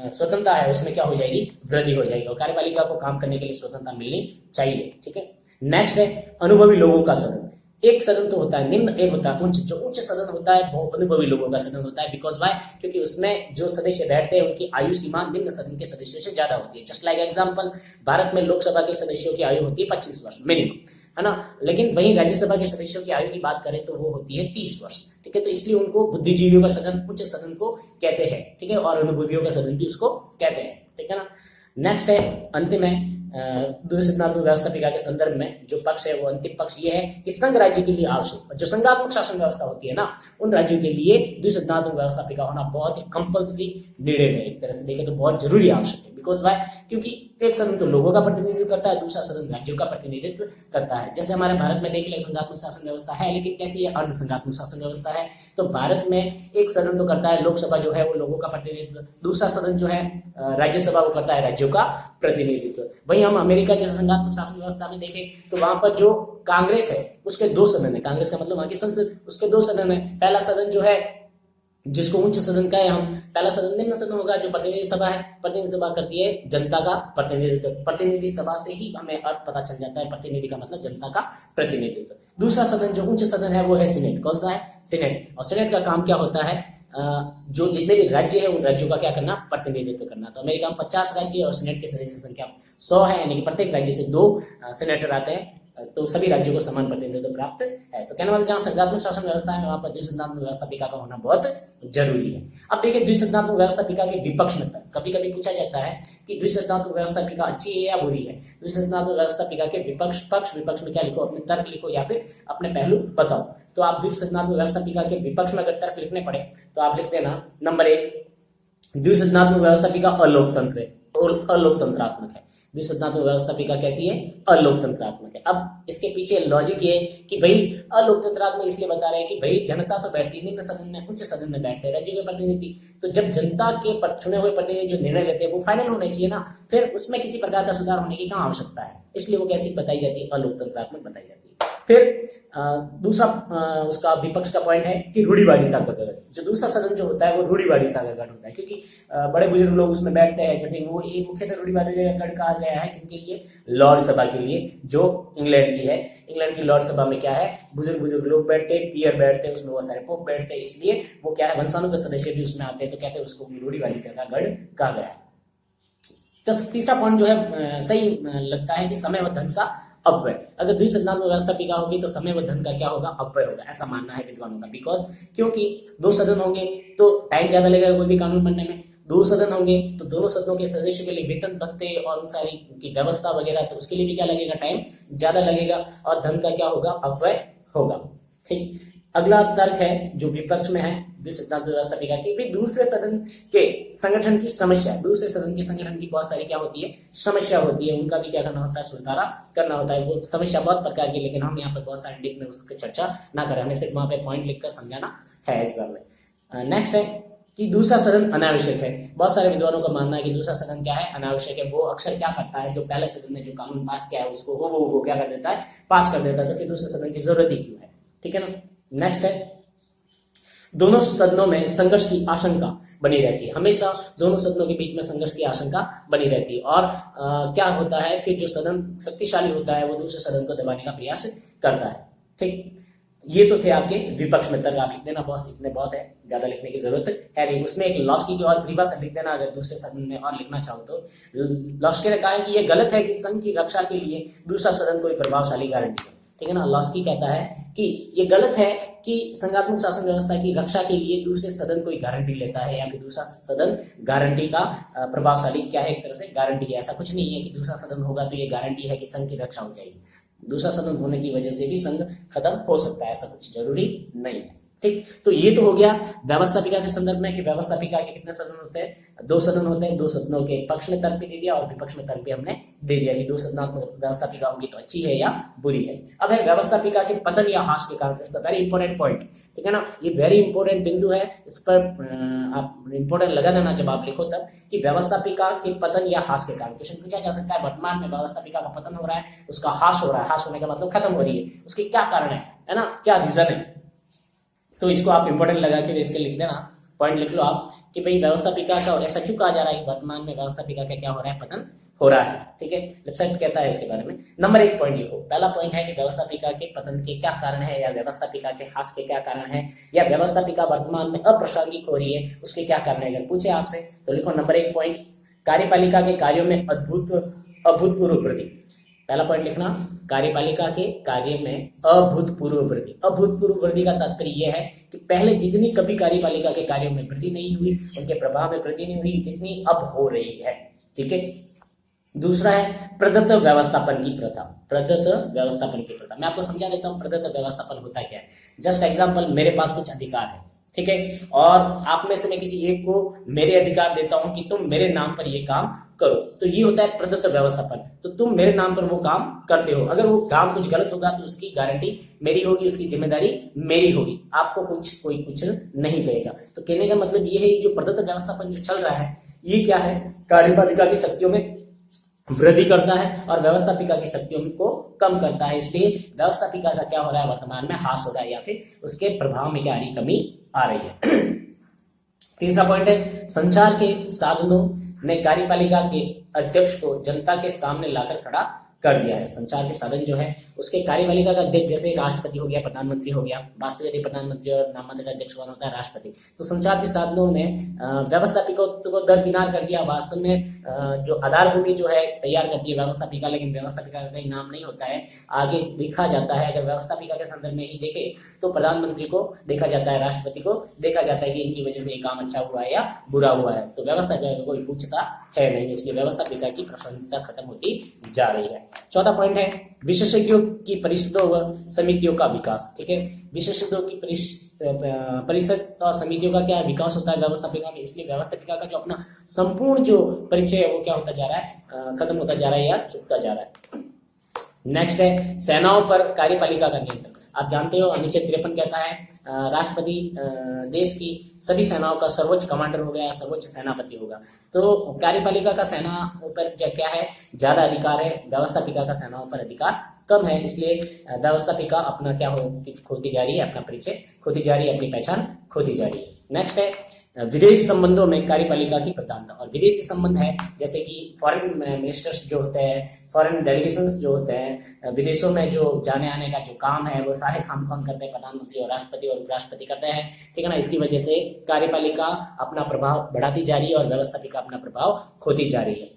स्वतंत्रता है उसमें क्या हो जाएगी, वृद्धि हो जाएगी और कार्यपालिका को काम करने के लिए स्वतंत्रता मिलनी चाहिए, ठीक है। नेक्स्ट है अनुभवी लोगों का सदन। एक सदन तो होता है निम्न, एक होता है उच्च। जो उच्च सदन होता है वो अनुभवी लोगों का सदन होता है। बिकॉज वाई, क्योंकि उसमें जो सदस्य बैठते हैं उनकी आयु सीमा निम्न सदन के सदस्यों से ज्यादा होती है। जस्ट लाइक एग्जांपल, भारत में लोकसभा के सदस्यों की आयु होती है 25 वर्ष मिनिमम, है ना, लेकिन वहीं राज्यसभा के सदस्यों की आयु की बात करें तो वो होती है 30 वर्ष, ठीक है। तो इसलिए उनको बुद्धिजीवियों का सदन, उच्च सदन को कहते हैं, ठीक है, और अनुभवियों का सदन भी उसको कहते हैं, ठीक है ना। नेक्स्ट है अंतिम है द्विसदनात्मक व्यवस्थापिका के संदर्भ में जो पक्ष है वो अंतिम पक्ष ये है कि संघ राज्य के लिए आवश्यक जो संघात्मक शासन व्यवस्था होती है ना, उन राज्यों के लिए द्विसदनात्मक व्यवस्थापिका होना बहुत ही कंपल्सरी नीडेड है। एक तरह से देखें तो बहुत जरूरी आवश्यक है। बिकॉज वाई, क्योंकि एक सदन तो लोगों का प्रतिनिधित्व करता है, दूसरा सदन राज्यों का प्रतिनिधित्व करता है। जैसे हमारे भारत में देख ले संघात्मक शासन व्यवस्था है, लेकिन कैसी है, अर्ध संघात्मक शासन व्यवस्था है। तो भारत में एक सदन तो करता है लोकसभा जो है वो लोगों का प्रतिनिधित्व, दूसरा सदन जो है राज्यसभा वो करता है राज्यों का प्रतिनिधित्व। वहीं हम अमेरिका जैसे संघात्मक शासन व्यवस्था में देखें तो वहां पर जो कांग्रेस है उसके 2 सदन है। कांग्रेस का मतलब वहां की संसद, उसके 2 सदन है। पहला सदन जो है जिसको उच्च सदन कहे हम, पहला सदन निम्न सदन होगा जो प्रतिनिधि सभा है। प्रतिनिधि सभा करती है जनता का प्रतिनिधित्व। प्रतिनिधि सभा से ही हमें अर्थ पता चल जाता है, प्रतिनिधि का मतलब जनता का प्रतिनिधित्व। दूसरा सदन जो उच्च सदन है वो है सीनेट। कौन सा है, सीनेट। और सीनेट का काम क्या होता है, जो जितने भी राज्य है उन राज्यों का क्या करना, प्रतिनिधित्व करना। तो अमेरिका में 50 राज्य है और सीनेट की सदस्य संख्या 100 है, यानी कि प्रत्येक राज्य से 2 सेनेटर आते हैं, तो सभी राज्यों को समान प्रतिनिधित्व प्राप्त है। तो कहने वाले जहां संघात्मक शासन व्यवस्था है वहां पर द्विसदनात्मक व्यवस्थापिका का होना बहुत जरूरी है। अब देखिए द्विसदनात्मक व्यवस्थापिका के विपक्ष में तर्क कभी कभी पूछा जाता है कि द्विसदनात्मक व्यवस्थापिका अच्छी है या बुरी है। द्विसदनात्मक व्यवस्थापिका के विपक्ष में क्या लिखो, अपने तर्क लिखो या फिर अपने पहलू बताओ। तो आप द्विसदनात्मक व्यवस्थापिका के विपक्ष में अगर तर्क लिखने पड़े तो आप लिख देना नंबर 1, द्विसदनात्मक व्यवस्थापिका अलोकतंत्र है, अलोकतंत्रात्मक है। द्विसदनात्मक व्यवस्थापिका कैसी है, अलोकतंत्रात्मक है। अब इसके पीछे लॉजिक ये कि भाई अलोकतंत्रात्मक इसलिए बता रहे हैं कि भाई जनता तो बैठती है निम्न सदन में, उच्च सदन में बैठते हैं राज्यों के प्रतिनिधि। तो जब जनता के चुने हुए प्रतिनिधि जो निर्णय लेते हैं वो फाइनल होने चाहिए ना, फिर उसमें किसी प्रकार का सुधार होने की कहाँ आवश्यकता है, इसलिए वो कैसी बताई जाती है, अलोकतंत्रात्मक बताई जाती है। फिर दूसरा उसका विपक्ष का पॉइंट है कि रूढ़िवादिता का गढ़। जो दूसरा सदन जो होता है वो रूढ़िवादिता का गढ़ होता है, क्योंकि बड़े बुजुर्ग लोग उसमें बैठते हैं। जैसे वो एक मुख्यतः रूढ़िवादी का गढ़ कहा गया है किनके लिए, लॉर्ड सभा के लिए, जो इंग्लैंड की है। इंग्लैंड की लॉर्ड सभा में क्या है, बुजुर्ग लोग बैठते हैं, पियर बैठते हैं, उसमें बहुत सारे पोप बैठते हैं, इसलिए वो क्या है, वंशाणु के सदस्य भी उसमें आते हैं, तो कहते हैं उसको रूढ़िवादिता का गढ़ कहा गया है। तो तीसरा पॉइंट जो है सही लगता है कि समय व धन का अपव्यय। अगर द्विसदनात्मक व्यवस्थापिका होगी तो समय व धन का क्या होगा, अपव्यय होगा, ऐसा मानना है विद्वानों का। बिकॉज क्योंकि 2 सदन होंगे तो टाइम ज्यादा लगेगा कोई भी कानून बनने में। 2 सदन होंगे तो दोनों सदनों के सदस्यों के लिए वेतन भत्ते और उन सारी की व्यवस्था वगैरह, तो उसके लिए भी क्या लगेगा, टाइम ज्यादा लगेगा और धन का क्या होगा, अपव्यय होगा। ठीक, अगला तर्क है जो विपक्ष में है द्विसदनात्मक व्यवस्थापिका की, फिर दूसरे सदन के संगठन की समस्या। दूसरे सदन के संगठन की बहुत सारी क्या होती है, समस्या होती है, उनका भी क्या करना होता है, सुधारा करना होता है। वो समस्या बहुत प्रकार की, लेकिन हम यहाँ पर बहुत सारे डीप में उसकी चर्चा ना करें, हमें सिर्फ वहां पे पॉइंट लिखकर समझाना है एग्जाम में। नेक्स्ट है कि दूसरा सदन अनावश्यक है। बहुत सारे विद्वानों का मानना है कि दूसरा सदन क्या है, अनावश्यक है। वो अक्सर क्या करता है, जो पहले सदन ने जो कानून पास किया है उसको वो क्या कर देता है, पास कर देता है, तो फिर दूसरे सदन की जरूरत ही क्यों है, ठीक है ना। नेक्स्ट है दोनों सदनों में संघर्ष की आशंका बनी रहती है, हमेशा दोनों सदनों के बीच में संघर्ष की आशंका बनी रहती है। और क्या होता है फिर जो सदन शक्तिशाली होता है वो दूसरे सदन को दबाने का प्रयास करता है। ठीक, ये तो थे आपके विपक्ष में तर्क। आप लिख देना बॉस, इतने बहुत है, ज्यादा लिखने की जरूरत है नहीं। उसमें एक लॉस्की की और परिभाषा लिख देना अगर दूसरे सदन में और लिखना चाहो तो। लॉस्की ने कहा है कि यह गलत है कि संघ की रक्षा के लिए दूसरा सदन कोई प्रभावशाली गारंटी है। ठीक है ना, लॉस्की कहता है कि ये गलत है कि संघात्मक शासन व्यवस्था की रक्षा के लिए दूसरे सदन कोई गारंटी लेता है या फिर दूसरा सदन गारंटी का प्रभावशाली क्या है, एक तरह से गारंटी है। ऐसा कुछ नहीं है कि दूसरा सदन होगा तो ये गारंटी है कि संघ की रक्षा हो जाएगी। दूसरा सदन होने की वजह से भी संघ खत्म हो सकता है, ऐसा कुछ जरूरी नहीं है। ठीक, तो ये तो हो गया व्यवस्थापिका के संदर्भ में कि व्यवस्थापिका के कितने सदन होते हैं, 2 सदन होते हैं। 2 सदनों के पक्ष में तर्क भी दे दिया और विपक्ष में तर्क भी हमने दे दिया कि 2 सदनात्मक व्यवस्थापिका होगी तो अच्छी है या बुरी है। अब है व्यवस्थापिका के पतन या ह्रास के कारण, वेरी इंपॉर्टेंट पॉइंट। ठीक है ना, ये वेरी इंपॉर्टेंट बिंदु है, इस पर आप इंपॉर्टेंट लगा देना जब आप लिखो तब, कि व्यवस्थापिका के पतन या ह्रास के कारण। क्वेश्चन पूछा जा सकता है वर्तमान में व्यवस्थापिका का पतन हो रहा है, उसका ह्रास हो रहा है, ह्रास होने का मतलब खत्म हो रही है, उसके क्या कारण है ना, क्या रीजन है। तो इसको आप इंपॉर्टेंट लगा के इसके लिख देना, पॉइंट लिख लो आप कि भाई व्यवस्थापिका का ऐसा क्यों कहा जा रहा है, वर्तमान में व्यवस्थापिका का क्या हो रहा है, पतन हो रहा है। ठीक है, वेबसाइट कहता है इसके बारे में। नंबर 1 पॉइंट लिखो। पहला पॉइंट है कि व्यवस्थापिका के पतन के क्या कारण है, या व्यवस्थापिका के ह्रास के क्या कारण है, या व्यवस्थापिका वर्तमान में अप्रासंगिक हो रही है उसके क्या कारण है। अगर पूछे आपसे तो लिखो नंबर 1 पॉइंट, कार्यपालिका के कार्यों में अभूतपूर्व वृद्धि। पहला पॉइंट लिखना, कार्यपालिका के कार्य में अभूतपूर्व वृद्धि। अभूतपूर्व वृद्धि का तात्पर्य यह है कि पहले जितनी कभी कार्यपालिका के कार्यों में वृद्धि नहीं हुई, उनके प्रभाव में वृद्धि नहीं हुई, जितनी अब हो रही है। ठीक है, दूसरा है प्रदत्त व्यवस्थापन की प्रथा। प्रदत्त व्यवस्थापन की प्रथा मैं आपको समझा देता हूं, प्रदत्त व्यवस्थापन होता क्या है। जस्ट एग्जांपल, मेरे पास कुछ अधिकार है, ठीक है, और आप में से मैं किसी एक को मेरे अधिकार देता हूं कि तुम मेरे नाम पर ये काम करो, तो ये होता है प्रदत्त व्यवस्थापन। तो तुम मेरे नाम पर वो काम करते हो, अगर वो काम कुछ गलत होगा तो उसकी गारंटी मेरी होगी, उसकी जिम्मेदारी मेरी होगी, आपको कोई कुछ नहीं कहेगा। तो कहने का मतलब ये है, जो प्रदत्त व्यवस्थापन जो चल रहा है ये क्या है, कार्यपालिका की शक्तियों में वृद्धि करता है और व्यवस्थापिका की शक्तियों को कम करता है। इसलिए व्यवस्थापिका का क्या हो रहा है, वर्तमान में ह्रास हो रहा है या फिर उसके प्रभाव में क्या आ रही, कमी आ रही है। तीसरा पॉइंट है, संचार के साधनों ने कार्यपालिका के अध्यक्ष को जनता के सामने लाकर खड़ा कर दिया है। संचार के साधन जो है उसके कार्यपालिका का अध्यक्ष, जैसे राष्ट्रपति हो गया, प्रधानमंत्री हो गया, वास्तविक प्रधानमंत्री और नाममात्र अध्यक्ष कौन होता है, राष्ट्रपति। तो संचार के साधनों ने व्यवस्थापिका को दरकिनार कर दिया। वास्तव में जो आधारभूमि जो है तैयार करती है व्यवस्थापिका, लेकिन व्यवस्थापिका का कहीं नाम नहीं होता है, आगे देखा जाता है। अगर व्यवस्थापिका के संदर्भ में ही देखे तो प्रधानमंत्री को देखा जाता है, राष्ट्रपति को देखा जाता है कि इनकी वजह से ये काम अच्छा हुआ है या बुरा हुआ है। तो व्यवस्थापिका को कोई पूछता है नहीं, इसलिए व्यवस्थापिका की प्रासंगिकता खत्म होती जा रही है। चौथा पॉइंट है, विशेषज्ञों की परिषदों व समितियों का विकास। ठीक है, विशेषज्ञों की परिषद और समितियों का क्या विकास होता है व्यवस्थापिका में, इसलिए व्यवस्थापिका का जो अपना संपूर्ण जो परिचय है वो क्या होता जा रहा है, खत्म होता जा रहा है या चुकता जा रहा है। नेक्स्ट है, सेनाओं पर कार्यपालिका का नियंत्रण। आप जानते हो अनुच्छेद 53 कहता है राष्ट्रपति देश की सभी सेनाओं का सर्वोच्च कमांडर हो गया, सर्वोच्च सेनापति होगा। तो कार्यपालिका का सेना पर क्या है, ज्यादा अधिकार है, व्यवस्थापिका का सेनाओं पर अधिकार कम है। इसलिए व्यवस्थापिका अपना क्या खोती जा रही है, अपना परिचय खोती जा रही है, अपनी पहचान खोती जा रही है। नेक्स्ट है, विदेशी संबंधों में कार्यपालिका की प्रधानता। और विदेशी संबंध है जैसे कि फॉरेन मिनिस्टर्स जो होते हैं, फॉरेन डेलीगेशंस जो होते हैं, विदेशों में जो जाने आने का जो काम है वो सारे काम कौन करते हैं, प्रधानमंत्री और राष्ट्रपति और उपराष्ट्रपति करते हैं। ठीक है ना, इसकी वजह से कार्यपालिका अपना प्रभाव बढ़ाती जा रही है और व्यवस्थापिका अपना प्रभाव खोती जा रही है।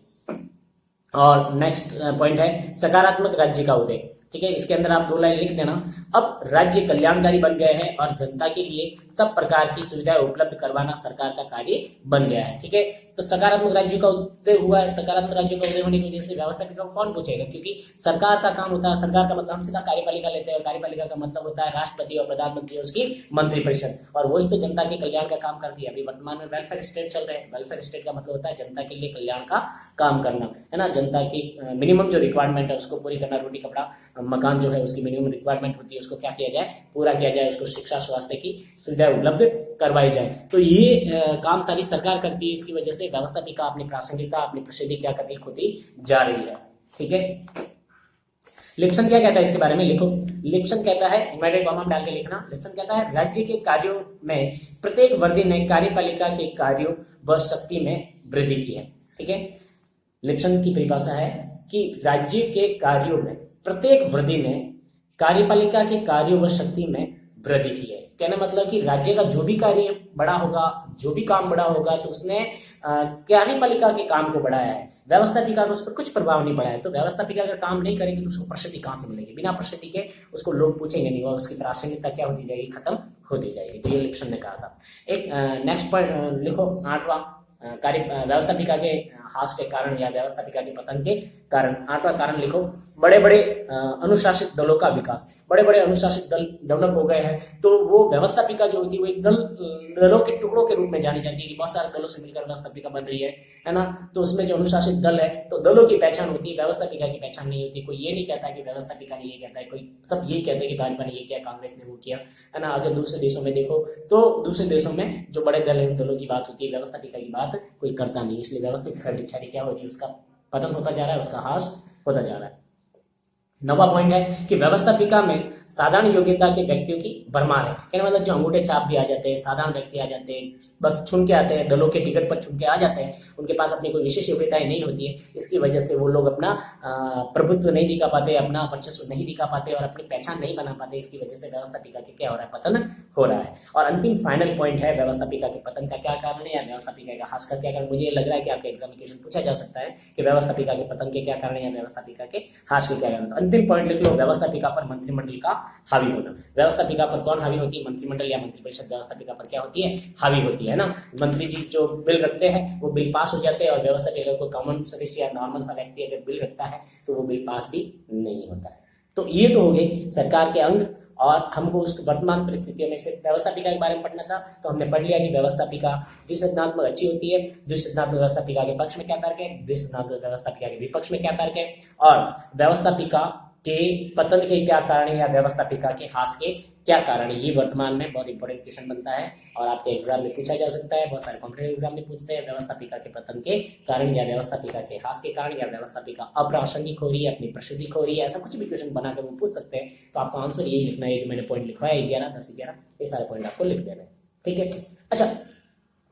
और नेक्स्ट पॉइंट है, सकारात्मक राज्य का उदय। ठीक है, इसके अंदर आप 2 लाइन लिख देना। अब राज्य कल्याणकारी बन गए हैं और जनता के लिए सब प्रकार की सुविधाएं उपलब्ध करवाना सरकार का कार्य बन गया है। ठीक है, तो सकारात्मक राज्य का उदय हुआ है। सकारात्मक राज्य का उदय होने की वजह से व्यवस्थापिका को कौन पूछेगा, क्योंकि सरकार का काम होता है, सरकार का मतलब हम सीधा कार्यपालिका लेते हैं, कार्यपालिका का मतलब होता है राष्ट्रपति और प्रधानमंत्री और उसकी मंत्रिपरिषद, और वही तो जनता के कल्याण का काम करती है। अभी वर्तमान में वेलफेयर स्टेट चल रहे हैं। वेलफेयर स्टेट का मतलब होता है जनता के लिए कल्याण का काम करना, है ना, जनता की मिनिमम जो रिक्वायरमेंट है उसको पूरी करना, रोटी कपड़ा मकान जो है उसकी मिनिमम रिक्वायरमेंट होती है उसको क्या किया जाए, पूरा किया जाए, उसको शिक्षा स्वास्थ्य की सुविधा उपलब्ध करवाई जाए। तो ये काम सारी सरकार करती है। इसकी वजह से व्यवस्थापिका अपनी प्रासंगिकता, अपनी प्रसिद्धि क्या करती खोती जा रही है। ठीक है, लिप्सन क्या कहता है इसके बारे में, लिखो। लिप्सन कहता है, इन्वर्टेड कॉमा में डाल के लिखना, लिप्सन कहता है राज्य के कार्यों में प्रत्येक वर्दी ने कार्यपालिका के कार्यों व शक्ति में वृद्धि की है। ठीक है, लिप्सन की परिभाषा है कि राज्य के कार्यों में प्रत्येक वर्दी ने कार्यपालिका के कार्यों व शक्ति में वृद्धि की है। कहने मतलब कि राज्य का जो भी कार्य बड़ा होगा, जो भी काम बड़ा होगा, तो उसने कार्यपालिका के काम को बढ़ाया है, व्यवस्थापिका का उस पर कुछ प्रभाव नहीं पड़ा है। तो व्यवस्थापिका अगर काम नहीं करेगी तो उसको प्रसिद्धि कहां से मिलेगी? बिना प्रसिद्धि के उसको लोग पूछेंगे नहीं और उसकी प्रासंगिकता क्या होती जाएगी? खत्म होती जाएगी। तो ये लिप्सन ने कहा था। एक नेक्स्ट पॉइंट लिखो, 8वां, कार्य व्यवस्थापिका के ह्रास के कारण या व्यवस्थापिका के पतन के कारण। 8वां कारण लिखो, बड़े बड़े अनुशासित दलों का विकास। बड़े बड़े अनुशासित दल डेवलप हो गए हैं, तो वो व्यवस्थापिका जो होती है वो एक दलों के टुकड़ों के रूप में जानी जाती है कि बहुत सारे दलों से मिलकर व्यवस्थापिका बन रही है ना। तो उसमें जो अनुशासित दल है, तो दलों की पहचान होती है, व्यवस्थापिका की पहचान नहीं होती। कोई ये नहीं कहता कि व्यवस्थापिका ने ये कहता है, कोई सब यही कहते हैं कि भाजपा ने ये किया, कांग्रेस ने वो किया, है ना। अगर दूसरे देशों में देखो तो दूसरे देशों में जो बड़े दल है उन दलों की बात होती है, व्यवस्थापिका की बात कोई करता नहीं। इसलिए व्यवस्थापिका की इच्छा क्या हो रही है? उसका पतन होता जा रहा है, उसका ह्रास होता जा रहा है। 9वां पॉइंट है कि व्यवस्थापिका में साधारण योग्यता के व्यक्तियों की भरमार है। कहने मतलब जो अंगूठे छाप भी आ जाते हैं, साधारण व्यक्ति आ जाते हैं, बस चुन के आते हैं, दलों के टिकट पर चुन के आ जाते हैं, उनके पास अपनी कोई विशेष योग्यताएं नहीं होती है। इसकी वजह से वो लोग अपना प्रभुत्व नहीं दिखा पाते, अपना वर्चस्व नहीं दिखा पाते और अपनी पहचान नहीं बना पाते। इसकी वजह से व्यवस्थापिका के क्या हो रहा है? पतन हो रहा है। और अंतिम फाइनल पॉइंट है, व्यवस्थापिका के पतन का क्या कारण है या व्यवस्थापिका का ह्रास का क्या कारण। मुझे लग रहा है कि आपके एग्जाम में क्वेश्चन पूछा जा सकता है कि व्यवस्थापिका के पतन के क्या कारण है या व्यवस्थापिका के ह्रास के क्या कारण। तो अंतिम पॉइंट लिख लो, व्यवस्थापिका पर मंत्रिमंडल का हावी होना। व्यवस्थापिका पर कौन हावी होती है? मंत्रिमंडल या मंत्रिपरिषद व्यवस्थापिका पर क्या होती है? हावी होती है ना। मंत्री जी जो बिल रखते हैं वो बिल पास हो जाते हैं, और व्यवस्थापिका को कॉमन सदस्य या नॉर्मल सा व्यक्ति अगर बिल रखता है तो वो बिल पास भी नहीं होता है। तो ये तो हो गए सरकार के अंग, और हमको उस वर्तमान परिस्थितियों में से व्यवस्थापिका के बारे में पढ़ना था। तो हमने पढ़ लिया कि व्यवस्थापिका द्विसंधात्मक अच्छी होती है, द्विसंधात्मक व्यवस्थापिका के पक्ष में क्या तर्क है, द्विसंधात्मक व्यवस्थापिका के विपक्ष में क्या तर्क है, और व्यवस्थापिका के पतन के क्या कारण है या व्यवस्थापिका के ह्रास के क्या कारण है। ये वर्तमान में बहुत इंपॉर्टेंट क्वेश्चन बनता है और आपके एग्जाम में पूछा जा सकता है। बहुत सारे कॉम्पिटेटिव एग्जाम में पूछते हैं व्यवस्थापिका के पतन के कारण या व्यवस्थापिका के ह्रास के कारण या व्यवस्थापिका अप्रासंगिक हो रही है, अपनी प्रसिद्धि खो रही है, ऐसा कुछ भी क्वेश्चन बना के वो पूछ सकते हैं। तो आपका आंसर यही लिखना है, जो मैंने पॉइंट लिखवाया 11, 10, 11, ये सारे पॉइंट आपको लिख देना है। ठीक है, अच्छा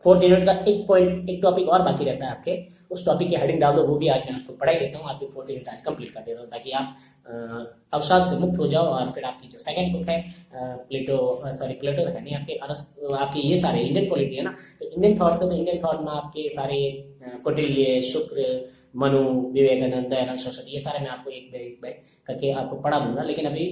4th यूनिट का एक टॉपिक और बाकी रहता है आपके, उस टॉपिक की हेडिंग डाल दो, वो भी आज मैं आपको पढ़ाई देता हूँ। आपकी 4th यूनिट आज कंप्लीट कर देता हूँ ताकि आप अवसाद से मुक्त हो जाओ। और फिर आपकी जो सेकंड बुक है प्लेटो तो है नहीं, आपके ये सारे इंडियन पॉलिटी है ना, तो इंडियन थॉट्स है। तो इंडियन थॉट में आपके सारे कौटिल्य, शुक्र, मनु, विवेकानंद, दयानंद सरस्वती, ये सारे मैं आपको एक बाय करके आपको पढ़ा दूंगा। लेकिन अभी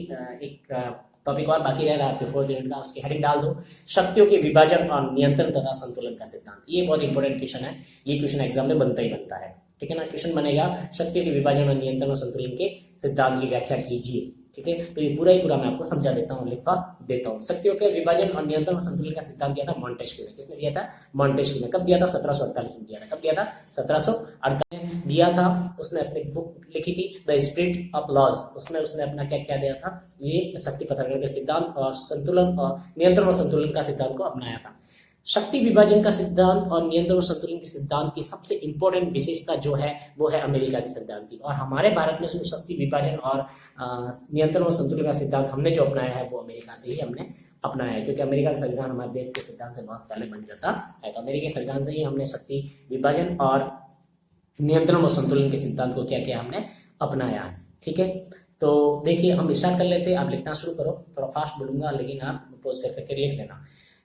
एक टॉपिक और बाकी रह रहा है आपके 4th यूनिट का, उसकी हेडिंग डाल दो, शक्तियों के विभाजन और नियंत्रण तथा संतुलन का सिद्धांत। ये बहुत इंपॉर्टेंट क्वेश्चन है, ये क्वेश्चन एग्जाम में बनता ही बनता है। ठीक है ना, क्वेश्चन बनेगा शक्तियों के विभाजन और नियंत्रण और संतुलन के सिद्धांत की व्याख्या कीजिए। ठीक है, तो ये पूरा ही पूरा मैं आपको समझा देता हूँ, लिखवा देता हूँ। शक्तियों के विभाजन और नियंत्रण और संतुलन का सिद्धांत दिया था मॉन्टेस्क्यू ने। किसने दिया था? मॉन्टेस्क्यू ने। कब दिया था? 1748 में दिया था। कब दिया था? 1748 में दिया था। उसने अपनी बुक लिखी थी द स्पिरिट ऑफ लॉज, उसमें उसने अपना क्या क्या दिया था? ये शक्ति पथकरण के सिद्धांत और संतुलन और नियंत्रण और संतुलन का सिद्धांत को अपनाया था। शक्ति विभाजन का सिद्धांत और नियंत्रण और संतुलन के सिद्धांत की सबसे इंपॉर्टेंट विशेषता जो है वो है अमेरिका के सिद्धांत की। और हमारे भारत में सिर्फ शक्ति विभाजन और नियंत्रण और संतुलन का सिद्धांत हमने जो अपनाया है वो अमेरिका से ही हमने अपनाया है, क्योंकि अमेरिका का संविधान हमारे देश के सिद्धांत से बहुत पहले बन जाता है। तो अमेरिका के संविधान से ही हमने शक्ति विभाजन और नियंत्रण और संतुलन के सिद्धांत को क्या किया? हमने अपनाया है। ठीक है, तो देखिए हम स्टार्ट कर लेते हैं। आप लिखना शुरू करो, थोड़ा फास्ट बोलूंगा लेकिन आप पोज करके लिख लेना।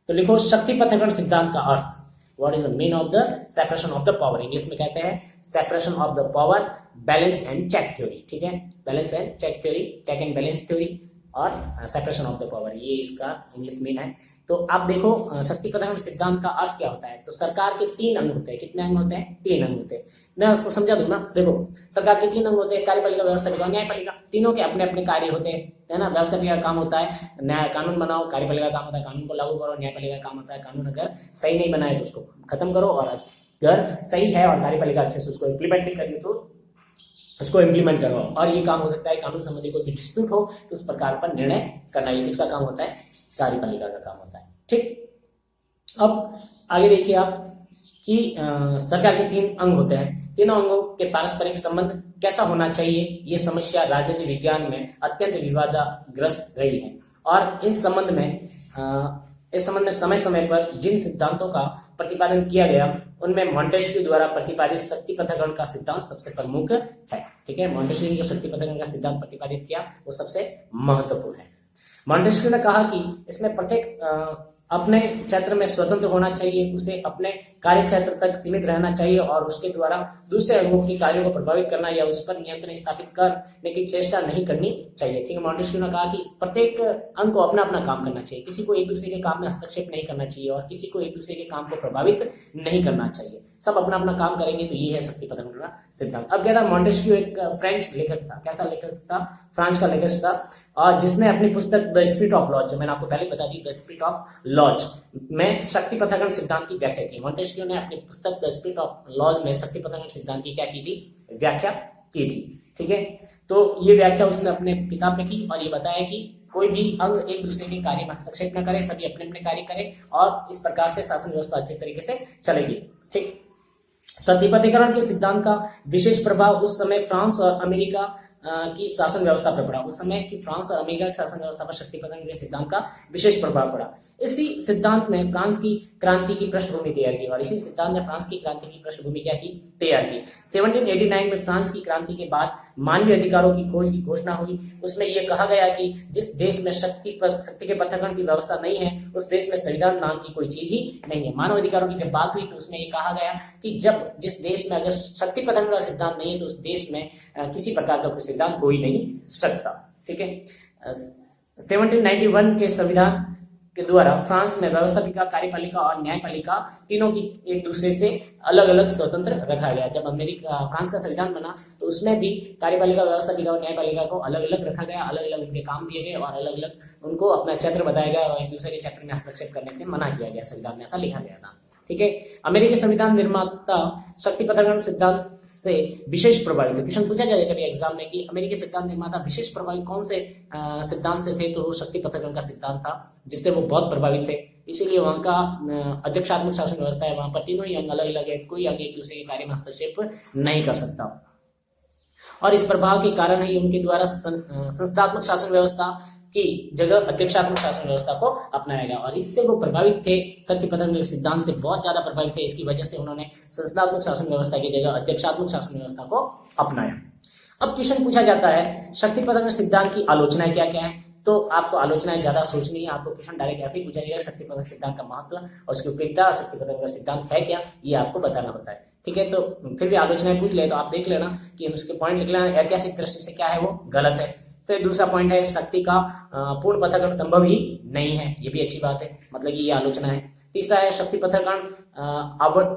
तो लिखो शक्ति पथकरण सिद्धांत का अर्थ। What is the mean of the separation of the power? English में कहते हैं separation of the power, balance and check theory. ठीक है, balance and check theory, check and balance theory और सेपरेशन ऑफ द पावर, ये इसका English mean है। तो आप देखो शक्ति पथकरण सिद्धांत का अर्थ क्या होता है। तो सरकार के 3 अंग होते हैं। कितने अंग होते हैं? 3 अंग होते हैं। मैं उसको समझा दूं ना। देखो सरकार के 3 अंग होते हैं, कार्यपालिका, व्यवस्थापिका, न्यायपालिका। तीनों के अपने अपने कार्य होते हैं, है ना। व्यवस्थापिका का काम होता है न्याय कानून बनाओ, कार्यपालिका का काम होता है कानून को लागू करो, न्यायपालिका का काम होता है कानून अगर सही नहीं बनाए तो उसको खत्म करो, और अगर सही है और कार्यपालिका अच्छे से उसको इम्प्लीमेंट नहीं करी तो उसको इम्प्लीमेंट करो। और ये काम हो सकता है कानून संबंधी कोई भी डिस्प्यूट हो तो उस प्रकार पर निर्णय करना, ये किसका काम होता है? कार्यपालिका का काम होता है। ठीक, अब आगे देखिए आप कि सरकार के 3 अंग होते हैं। तीनों अंगों के पारस्परिक संबंध कैसा होना चाहिए, ये समस्या राजनीति विज्ञान में अत्यंत विवादाग्रस्त रही है। और इस संबंध में समय समय पर जिन सिद्धांतों का प्रतिपादन किया गया उनमें मॉन्टेस्क्यू द्वारा प्रतिपादित शक्ति पृथक्करण का सिद्धांत सबसे प्रमुख है। ठीक है, मॉन्टेस्क्यू ने जो शक्ति पृथक्करण का सिद्धांत प्रतिपादित किया वो सबसे महत्वपूर्ण है। मॉन्टेस्क्यू ने कहा कि इसमें प्रत्येक अपने क्षेत्र में स्वतंत्र होना चाहिए, उसे अपने कार्य क्षेत्र तक सीमित रहना चाहिए और उसके द्वारा दूसरे अंगों के कार्यों को प्रभावित करना या उस पर नियंत्रण स्थापित करने की चेष्टा नहीं करनी चाहिए। ठीक है, मॉन्टेस्क्यू ने कहा कि प्रत्येक अंग को अपना अपना काम करना चाहिए, किसी को एक दूसरे के काम में हस्तक्षेप नहीं करना चाहिए और किसी को एक दूसरे के काम को प्रभावित नहीं करना चाहिए, सब अपना अपना काम करेंगे तो ये है शक्ति पृथक्करण का सिद्धांत। अब क्या था, मॉन्टेस्क्यू एक फ्रेंच लेखक था। कैसा लेखक था? फ्रांस का लेखक था, और जिसने अपनी पुस्तक द स्पिरिट ऑफ लॉज, जो मैंने आपको पहले बता दी, द स्पिरिट ऑफ लॉज में शक्ति पृथक्करण सिद्धांत की व्याख्या की। मॉन्टेस्क्यू ने अपनी पुस्तक द स्पिरिट ऑफ लॉज में शक्ति पृथक्करण सिद्धांत की क्या की थी? व्याख्या की थी। ठीक है, तो ये व्याख्या उसने अपने किताब में की और ये बताया कि कोई भी अंग एक दूसरे के कार्य में हस्तक्षेप न करे, सभी अपने अपने कार्य करें और इस प्रकार से शासन व्यवस्था अच्छे तरीके से चलेगी। ठीक, शक्ति पृथक्करण के सिद्धांत का विशेष प्रभाव उस समय फ्रांस और अमेरिका की शासन व्यवस्था पर पड़ा। उस समय की फ्रांस और अमेरिका की शासन व्यवस्था पर शक्ति पृथक्करण के सिद्धांत का विशेष प्रभाव पड़ा। इसी सिद्धांत ने फ्रांस की क्रांति की पृष्ठभूमि तैयार की और इसी सिद्धांत ने फ्रांस की क्रांति की पृष्ठभूमि क्या की? तैयार की। 1789 में फ्रांस की क्रांति के बाद मानवीय अधिकारों की खोज की घोषणा हुई। उसमें यह कहा गया कि जिस देश में शक्ति के पृथक्करण की व्यवस्था नहीं है उस देश में संविधान नाम की कोई चीज ही नहीं है। मानव अधिकारों की जब बात हुई तो उसमें यह कहा गया कि जिस देश में अगर शक्ति पृथक्करण का सिद्धांत नहीं है तो उस देश में किसी प्रकार का कोई सिद्धांत हो ही नहीं सकता। ठीक है, 1791 के संविधान के द्वारा फ्रांस में व्यवस्थापिका, कार्यपालिका और न्यायपालिका तीनों की एक दूसरे से अलग अलग स्वतंत्र रखा गया। जब फ्रांस का संविधान बना तो उसमें भी कार्यपालिका, व्यवस्थापिका और न्यायपालिका को अलग अलग रखा गया, अलग अलग उनके काम दिए गए और अलग अलग उनको अपना क्षेत्र बताया गया और एक दूसरे के क्षेत्र में हस्तक्षेप करने से मना किया गया। संविधान में ऐसा लिखा गया था। ठीक है, अमेरिकी संविधान निर्माता शक्ति पृथक्करण सिद्धांत से विशेष प्रभावित है। क्वेश्चन पूछा जाएगा कभी एग्जाम में कि अमेरिकी संविधान निर्माता विशेष प्रभावित कौन से सिद्धांत से थे, तो वो शक्ति पृथक्करण का सिद्धांत था जिससे वो बहुत प्रभावित थे। इसीलिए वहां का अध्यक्षात्मक शासन व्यवस्था है, वहां पर तीनों ही अंग अलग अलग है, कोई अंग एक दूसरे के कार्य में हस्तक्षेप नहीं कर सकता और इस प्रभाव के कारण ही उनके द्वारा संस्थात्मक शासन व्यवस्था की जगह अध्यक्षात्मक शासन व्यवस्था को अपनाया गया और इससे वो प्रभावित थे। शक्ति पृथक्करण सिद्धांत से बहुत ज्यादा प्रभावित थे, इसकी वजह से उन्होंने संस्थात्मक शासन व्यवस्था की जगह अध्यक्षात्मक शासन व्यवस्था को अपनाया। अब क्वेश्चन पूछा जाता है शक्ति पृथक्करण सिद्धांत की आलोचनाएं क्या क्या है, तो आपको आलोचनाएं ज्यादा सोचनी है। आपको क्वेश्चन डायरेक्ट ऐसे ही पूछा जाएगा शक्ति पृथक्करण सिद्धांत का महत्व और उसकी उपयोगिता, शक्ति पृथक्करण सिद्धांत है क्या, ये आपको बताना होता है। ठीक है, तो फिर भी आलोचनाएं पूछ ले तो आप देख लेना कि उसके पॉइंट लिख लेना। ऐतिहासिक दृष्टि से क्या है, वो गलत है। फिर दूसरा पॉइंट है शक्ति का पूर्ण पृथक्करण संभव ही नहीं है, ये भी अच्छी बात है, मतलब ये आलोचना है। तीसरा है शक्ति पृथक्करण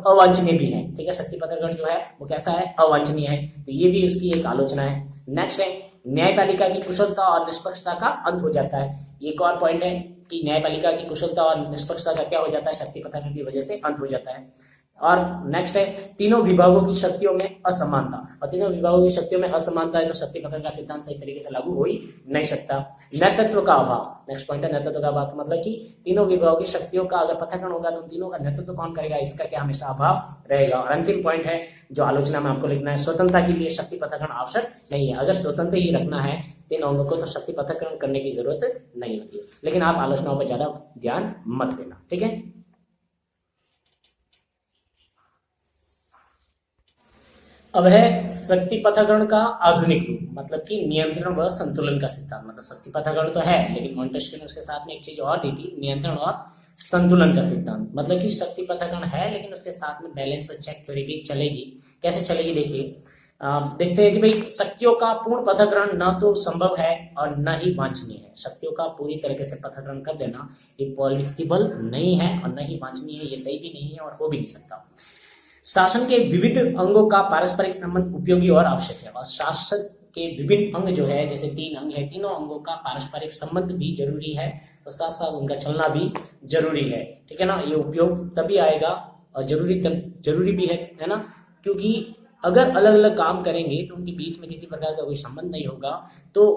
अवांछनीय भी है। ठीक है, शक्ति पृथक्करण जो है वो कैसा है, अवांछनीय है, तो ये भी उसकी एक आलोचना है। नेक्स्ट है न्यायपालिका की कुशलता और निष्पक्षता का अंत हो जाता है। एक और पॉइंट है कि न्यायपालिका की कुशलता और निष्पक्षता का क्या हो जाता है, शक्ति पृथक्करण की वजह से अंत हो जाता है। और नेक्स्ट है तीनों विभागों की शक्तियों में असमानता, और तीनों विभागों की शक्तियों में असमानता है तो शक्ति पृथक्करण का सिद्धांत सही तरीके से लागू हो ही नहीं सकता। नेतृत्व का अभाव, नेक्स्ट पॉइंट है नेतृत्व का अभाव, मतलब कि तीनों विभागों की शक्तियों का अगर पृथक्करण होगा तो तीनों का नेतृत्व कौन करेगा, इसका क्या हमेशा अभाव रहेगा। और अंतिम पॉइंट है जो आलोचना में आपको लिखना है, स्वतंत्रता के लिए शक्ति पृथक्करण आवश्यक नहीं है। अगर स्वतंत्र ही रखना है तीन अंगों को तो शक्ति पृथक्करण करने की जरूरत नहीं होती है, लेकिन आप आलोचनाओं पर ज्यादा ध्यान मत देना। ठीक है, अब है शक्ति पृथक्करण का आधुनिक रूप, मतलब कि नियंत्रण व संतुलन का सिद्धांत। मतलब शक्ति पृथक्करण तो है लेकिन मॉन्टेस्क्यू ने उसके साथ में एक चीज और दी थी, नियंत्रण और संतुलन का सिद्धांत। मतलब कि शक्ति पृथक्करण है लेकिन उसके साथ में बैलेंस और चेक थ्योरी भी चलेगी। कैसे चलेगी देखिए, देखते हैं कि भाई शक्तियों का पूर्ण पृथक्करण न तो संभव है और न ही वांछनीय है। शक्तियों का पूरी तरीके से पृथक्करण कर देना ये पॉसिबल नहीं है और न ही वांछनीय है, ये सही भी नहीं है और हो भी नहीं सकता। शासन के विविध अंगों का पारस्परिक संबंध उपयोगी और आवश्यक है, और शासन के विभिन्न अंग जो है, जैसे 3 अंग है, तीनों अंगों का पारस्परिक संबंध भी जरूरी है और साथ साथ उनका चलना भी जरूरी है। ठीक है ना, ये उपयोग तभी आएगा और जरूरी भी है ना, क्योंकि अगर अलग अलग काम करेंगे तो उनके बीच में किसी प्रकार का कोई संबंध नहीं होगा तो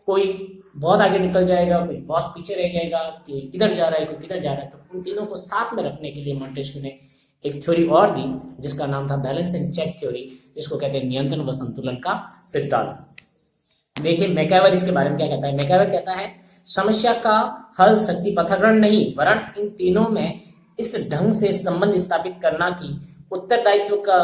कोई बहुत आगे निकल जाएगा, कोई बहुत पीछे रह जाएगा कि किधर जा रहा है, कोई किधर जा रहा है। तो उन तीनों को साथ में रखने के लिए मॉन्टेस्क्यू ने एक थ्योरी और दी जिसका नाम था बैलेंस एंड चेक थ्योरी, जिसको कहते हैं नियंत्रण व संतुलन का सिद्धांत। देखिए मैकआवर इसके बारे में क्या कहता है। मैकआवर कहता है समस्या का हल शक्ति पृथक्करण नहीं वरन इन तीनों में इस ढंग से संबंध स्थापित करना कि उत्तरदायित्व का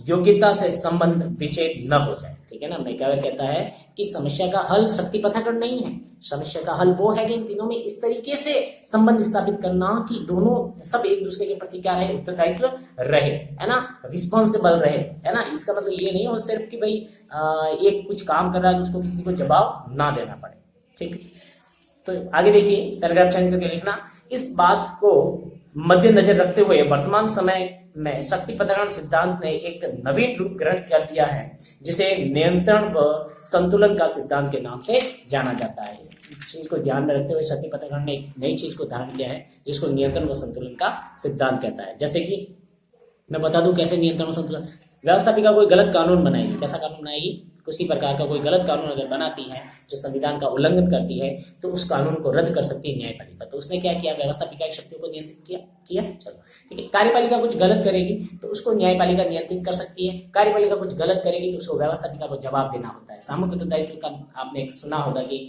योग्यता से संबंध विच्छेद न हो जाए। ठीक है ना। मैकआवर कहता है कि समस्या का हल शक्ति पृथक्करण नहीं है, समस्या का हल वो है कि इन तीनों में इस तरीके से संबंध स्थापित करना कि दोनों सब एक दूसरे के प्रति क्या रहे, उत्तरदायित्व रहे, है ना, रिस्पॉन्सिबल रहे, है ना। इसका मतलब ये नहीं हो सिर्फ कि भाई एक कुछ काम कर रहा है तो उसको किसी को जवाब ना देना पड़े। ठीक, तो आगे देखिए पैराग्राफ चेंज करके लिखना, इस बात को मद्देनजर रखते हुए वर्तमान समय में शक्ति पृथक्करण सिद्धांत ने एक नवीन रूप ग्रहण कर दिया है जिसे नियंत्रण व संतुलन का सिद्धांत के नाम से जाना जाता है। इस चीज को ध्यान में रखते हुए शक्ति पृथक्करण ने एक नई चीज को धारण किया है जिसको नियंत्रण व संतुलन का सिद्धांत कहता है। जैसे कि मैं बता दूं कैसे नियंत्रण व संतुलन, व्यवस्थापिका कोई गलत कानून बनाएगी, कैसा कानून बनाएगी, किसी प्रकार का कोई गलत कानून अगर बनाती है जो संविधान का उल्लंघन करती है तो उस कानून को रद्द कर सकती है न्यायपालिका। तो उसने क्या किया, व्यवस्थापिका की शक्तियों को नियंत्रित किया। चलो ठीक है। कार्यपालिका कुछ गलत करेगी तो उसको न्यायपालिका नियंत्रित कर सकती है, कार्यपालिका कुछ गलत करेगी तो उसको व्यवस्थापिका को जवाब देना होता है। सामूहिक उत्तरदायित्व का आपने सुना होगा कि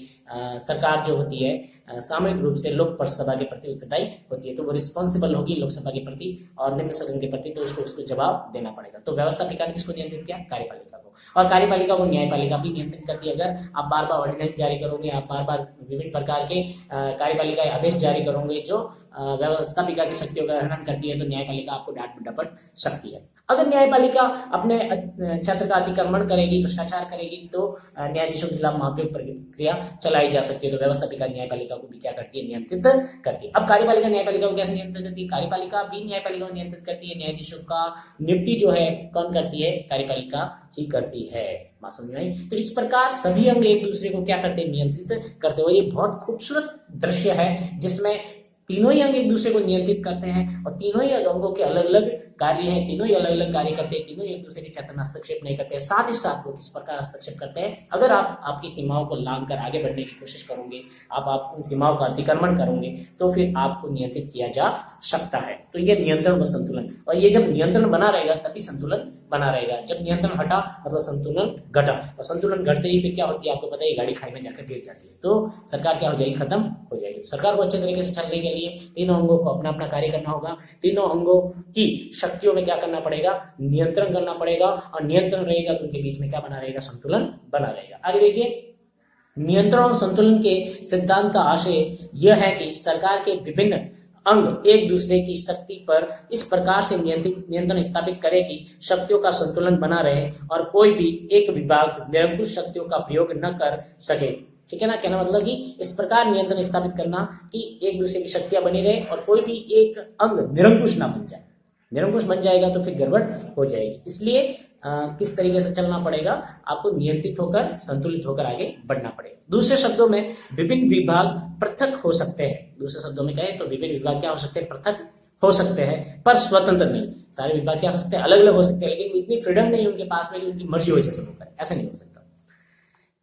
सरकार जो होती है सामूहिक रूप से लोकसभा के प्रति उत्तरदायी होती है, तो वो रिस्पॉन्सिबल होगी लोकसभा के प्रति और निम्न सदन के प्रति, तो उसको जवाब देना पड़ेगा। तो व्यवस्थापिका ने किसको नियंत्रित किया, कार्यपालिका को, और कार्यपालिका को न्यायपालिका भी नियंत्रित करती है। अगर आप बार बार ऑर्डिनेंस जारी करोगे, आप बार बार विभिन्न प्रकार के कार्यपालिका आदेश जारी करोगे जो व्यवस्थापिका की शक्तियों का हनन करती है, तो न्यायपालिका आपको डांट डपट सकती है। अगर न्यायपालिका अपने क्षेत्र का अतिक्रमण करेगी, भ्रष्टाचार करेगी, तो न्यायाधीशों के खिलाफ माफी प्रक्रिया चलाई जा सकती है। तो व्यवस्थापिका न्यायपालिका को भी क्या करती है, नियंत्रित करती है। अब कार्यपालिका न्यायपालिका को कैसे नियंत्रित करती है, कार्यपालिका भी न्यायपालिका को नियंत्रित करती है। न्यायाधीशों का नियुक्ति जो है कौन करती है, कार्यपालिका ही करती है। बात समझ में आई। तो इस प्रकार सभी अंग एक दूसरे को क्या करते हैं, नियंत्रित करते हैं। और ये बहुत खूबसूरत दृश्य है जिसमें तीनों ही अंग एक दूसरे को नियंत्रित करते हैं और तीनों ही अंगों के अलग अलग कार्य हैं, तीनों ही अलग अलग कार्य करते हैं, तीनों ही एक दूसरे के क्षेत्र में हस्तक्षेप नहीं करते हैं। साथ ही साथ वो किस प्रकार हस्तक्षेप करते हैं, अगर आप आपकी सीमाओं को लांघ कर आगे बढ़ने की कोशिश करोगे, आप उन सीमाओं का अतिक्रमण करोगे, तो फिर आपको नियंत्रित किया जा सकता है। तो ये नियंत्रण व संतुलन, और ये जब नियंत्रण बना रहेगा तभी संतुलन बना रहेगा। जब नियंत्रण हटा मतलब संतुलन घटा, और संतुलन घटते ही फिर क्या होती है आपको पता है, गाड़ी खाई में जाकर गिर जाती है। तो सरकार क्या हो जाएगी, खत्म हो जाएगी। सरकार को अच्छे तरीके से चलने के लिए तीनों अंगों को अपना अपना कार्य करना होगा, तीनों अंगों की शक्तियों में क्या करना पड़ेगा, नियंत्रण करना पड़ेगा, और नियंत्रण रहेगा तो उनके बीच में क्या बना रहेगा, संतुलन बना रहेगा। आगे देखिए, नियंत्रण और संतुलन के सिद्धांत का आशय यह है कि सरकार के विभिन्न अंग एक दूसरे की शक्ति पर इस प्रकार से नियंत्रण स्थापित करे कि शक्तियों का संतुलन बना रहे और कोई भी एक विभाग निरंकुश शक्तियों का प्रयोग न कर सके। ठीक है ना। कहना मतलब कि इस प्रकार नियंत्रण स्थापित करना कि एक दूसरे की शक्तियां बनी रहे और कोई भी एक अंग निरंकुश ना बन जाए। निरंकुश बन जाएगा तो फिर गड़बड़ हो जाएगी। इसलिए किस तरीके से चलना पड़ेगा, आपको नियंत्रित होकर संतुलित होकर आगे बढ़ना पड़ेगा। दूसरे शब्दों में विभिन्न विभाग पृथक हो सकते हैं। दूसरे शब्दों में कहें तो विभिन्न विभाग क्या हो सकते हैं, पृथक हो सकते हैं, पर स्वतंत्र नहीं। सारे विभाग क्या हो सकते हैं, अलग अलग हो सकते हैं, लेकिन इतनी फ्रीडम नहीं उनके पास में कि उनकी मर्जी हो जैसे वो करें, ऐसा नहीं हो सकता।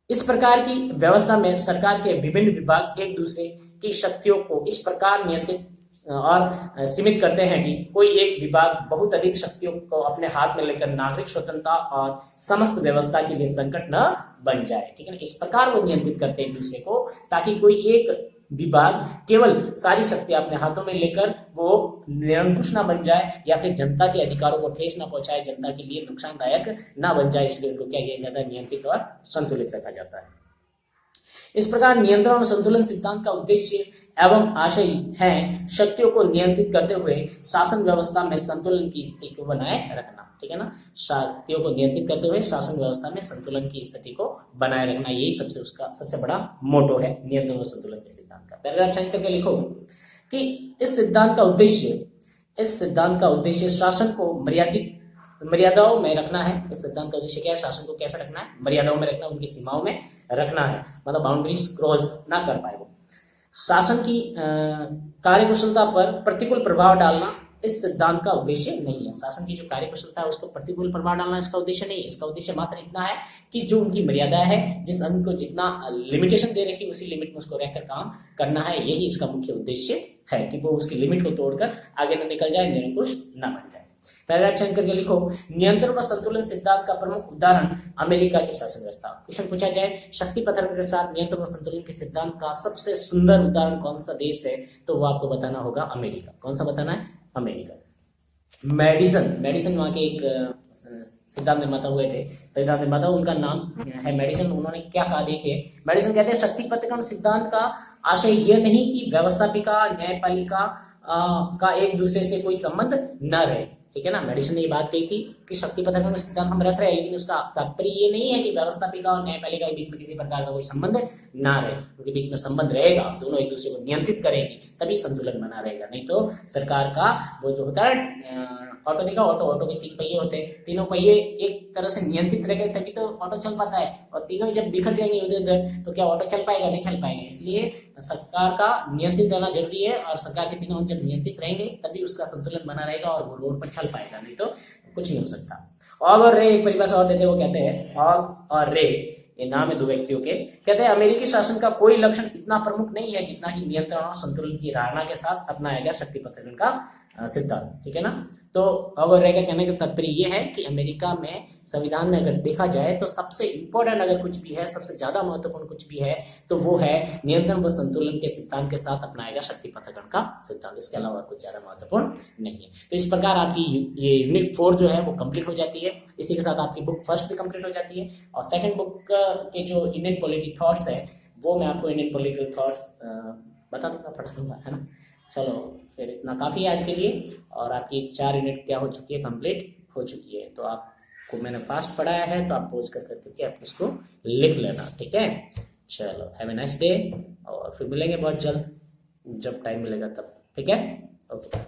इस प्रकार की व्यवस्था में सरकार के विभिन्न विभाग एक दूसरे की शक्तियों को इस प्रकार नियंत्रित और सीमित करते हैं कि कोई एक विभाग बहुत अधिक शक्तियों को अपने हाथ में लेकर नागरिक स्वतंत्रता और समस्त व्यवस्था के लिए संकट न बन जाए। ठीक है ना। इस प्रकार वो नियंत्रित करते हैं एक दूसरे को, ताकि कोई एक विभाग केवल सारी शक्ति अपने हाथों में लेकर वो निरंकुश ना बन जाए या फिर जनता के अधिकारों को ठेस ना पहुंचाए, जनता के लिए नुकसानदायक ना बन जाए। इसलिए उनको क्या किया जाता है, नियंत्रित और संतुलित रखा जाता है। इस प्रकार नियंत्रण और संतुलन सिद्धांत का उद्देश्य एवं आशय है शक्तियों को नियंत्रित करते हुए शासन व्यवस्था में संतुलन की स्थिति को बनाए रखना। ठीक है ना। शक्तियों को नियंत्रित करते हुए शासन व्यवस्था में संतुलन की स्थिति को बनाए रखना, यही सबसे बड़ा मोटो है नियंत्रण और संतुलन के सिद्धांत का। पैराग्राफ चेंज करके लिखो कि इस सिद्धांत का उद्देश्य शासन को मर्यादाओं में रखना है। इस सिद्धांत का उद्देश्य क्या है, शासन को कैसे रखना है, मर्यादाओं में रखना, उनकी सीमाओं में रखना है, मतलब बाउंड्रीज क्रॉस ना कर पाए वो। शासन की कार्यकुशलता पर प्रतिकूल प्रभाव डालना इस सिद्धांत का उद्देश्य नहीं है। शासन की जो कार्यकुशलता है उसको प्रतिकूल प्रभाव डालना इसका उद्देश्य नहीं है। इसका उद्देश्य मात्र इतना है कि जो उनकी मर्यादा है, जिस अंग को जितना लिमिटेशन दे रखी उसी लिमिट में उसको रहकर काम करना है, यही इसका मुख्य उद्देश्य है कि वो उसकी लिमिट को तोड़कर आगे न निकल जाए, निरंकुश न बन जाए। पैराग्राफ चेंज करके लिखो, नियंत्रण व संतुलन सिद्धांत का प्रमुख उदाहरण अमेरिका की शासन व्यवस्था। क्वेश्चन पूछा जाए, शक्ति पथन के साथ नियंत्रण व संतुलन के सिद्धांत का सबसे सुंदर उदाहरण कौन सा देश है, तो वो आपको बताना होगा अमेरिका। कौन सा बताना है? अमेरिका। मेडिसन वहां के एक सिद्धांत निर्माता हुए थे, सिद्धांत निर्माता, उनका नाम है मेडिसन। उन्होंने क्या कहा देखिए, मेडिसन कहते हैं शक्ति पथन सिद्धांत का आशय यह नहीं कि व्यवस्थापिका न्यायपालिका का एक दूसरे से कोई संबंध न रहे, ठीक है ना। मेडिसन ने ये बात कही थी कि शक्ति पथन सिद्धांत हम रख रहे हैं, लेकिन उसका तात्पर्य ये नहीं है कि व्यवस्थापिका और न्यायपालिका के बीच में किसी प्रकार का कोई संबंध ना रहे। उनके बीच में संबंध रहेगा, दोनों एक दूसरे को नियंत्रित करेंगे, तभी संतुलन बना रहेगा। नहीं तो सरकार का वो जो होता है ऑटो देखा, ऑटो के 3 पहिए होते हैं, तीनों पहिए एक तरह से नियंत्रित रह गए तभी तो ऑटो चल पाता है, और तीनों जब बिखर जाएंगे इधर उधर तो क्या ऑटो चल पाएगा? नहीं चल पाएगा। इसलिए सरकार का नियंत्रित रहना जरूरी है, और सरकार के तीनों जब नियंत्रित रहेंगे तभी उसका संतुलन बना रहेगा और वो रोड पर चल पाएगा, नहीं तो कुछ नहीं हो सकता। ऑग और रे एक परिभाषा और देते हैं, वो कहते हैं, ऑग और रे ये नाम है 2 व्यक्तियों के, कहते हैं अमेरिकी शासन का कोई लक्षण इतना प्रमुख नहीं है जितना कि नियंत्रण और संतुलन की धारणा के साथ अपनाया गया शक्ति पथन का सिद्धांत, ठीक है ना। तो ऑग और रे का कहने का तात्पर्य ये है कि अमेरिका में संविधान में अगर देखा जाए तो सबसे इंपॉर्टेंट अगर कुछ भी है, सबसे ज्यादा महत्वपूर्ण कुछ भी है, तो वो है नियंत्रण व संतुलन के सिद्धांत के साथ अपनाया गया शक्ति पथन का सिद्धांत। इसके अलावा कुछ ज्यादा महत्वपूर्ण नहीं है। तो इस प्रकार आपकी ये यूनिट 4 जो है वो कंप्लीट हो जाती है। इसी के साथ आपकी बुक फर्स्ट भी कंप्लीट हो जाती है, और सेकंड बुक के जो इंडियन पॉलिटी थॉट्स है वो मैं आपको इंडियन पॉलिटिकल थॉट्स बता दूंगा, पढ़ा दूंगा, है ना। चलो फिर इतना काफ़ी है आज के लिए, और आपकी 4 यूनिट क्या हो चुकी है, कंप्लीट हो चुकी है। तो आपको मैंने फास्ट पढ़ाया है तो आप पोज कर करके आप इसको लिख लेना, ठीक है। चलो हैव ए नाइस डे, और फिर मिलेंगे बहुत जल्द जब टाइम मिलेगा तब, ठीक है। ओके।